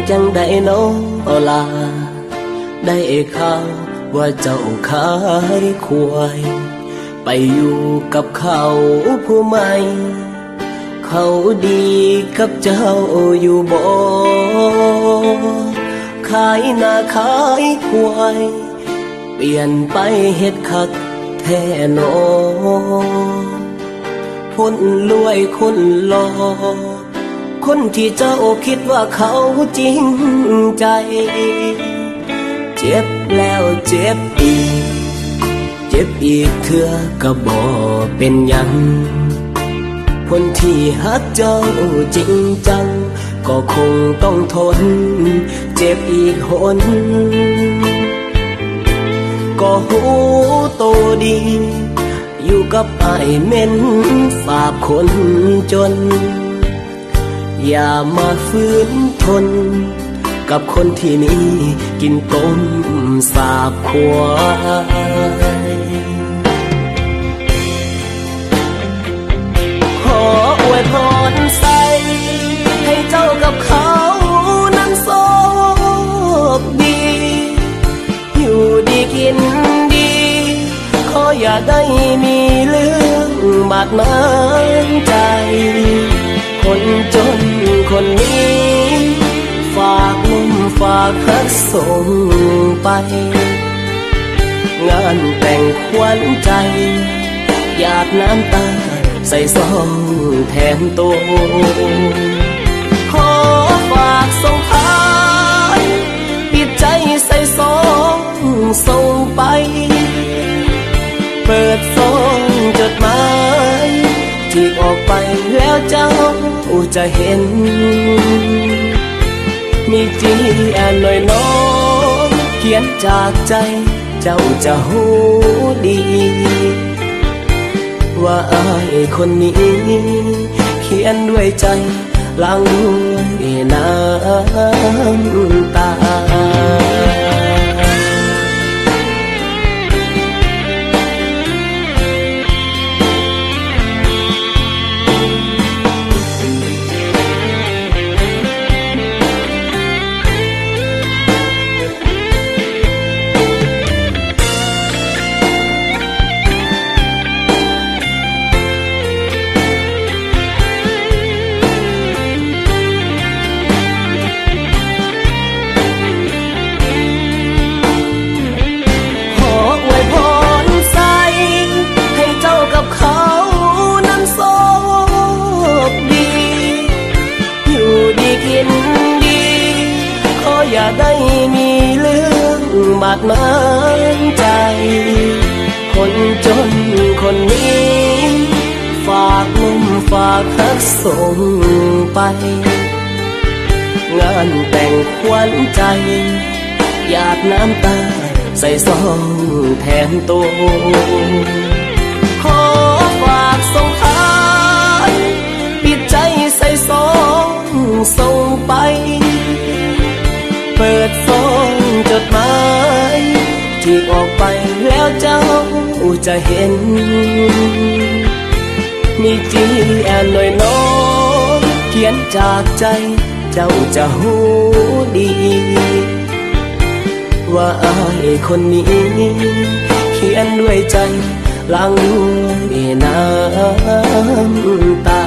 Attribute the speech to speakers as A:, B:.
A: จังได้น้องลาได้ข่าวว่าเจ้าขายควายไปอยู่กับเขาผู้ใหม่เขาดีกับเจ้าอยู่บ่ขายนาขายควายเปลี่ยนไปเฮ็ดคักแท้หนอคนรวยคนหล่อคนที่เจ้าคิดว่าเขาจริงใจเจ็บแล้วเจ็บอีกเจ็บอีกเถื่อก็บ่เป็นหยังคนที่ฮักเจ้าจริงจังก็คงต้องทนเจ็บอีกหนก็หูโตดีอยู่กับไอ้เม่นฝากคนจนอย่ามาฝืนทนกับคนที่มีกินต้มสาบควายขออวยพรใส่ให้เจ้ากับเขานั้นโชคดีอยู่ดีกินดีขออย่าได้มีเรื่องบาดหมางใจคนจนคนนี้ฝากมุ่งฝากฮักส่งไปงานแต่งขวัญใจหยาดน้ำตาใส่ซองแทนตัวขอฝากส่งท้ายปิดใจใส่ซองส่งไปเปิดซองจดหมายที่ออกไปแล้วเจ้าจะเห็นมีจีอ่านหน่อยน้องเขียนจากใจเจ้าจะหูดีว่าอายคนนี้เขียนด้วยใจล้างด้วยน้ำตาอย่าได้มีเรื่องบาดหมางใจคนจนคนนี้ฝากมุ่งฝากฮักส่งไปงานแต่งขวัญใจหยาดน้ำตาใส่ซองแทนตัวขอฝากส่งท้ายปิดใจใส่ซองส่งไปเปิดซองจดหมายที่ออกไปแล้วเจ้าจะเห็นมีจีอ่านหน่อยน้องเขียนจากใจเจ้าจะหูดีว่าอายคนนี้เขียนด้วยใจล้างด้วยน้ำตา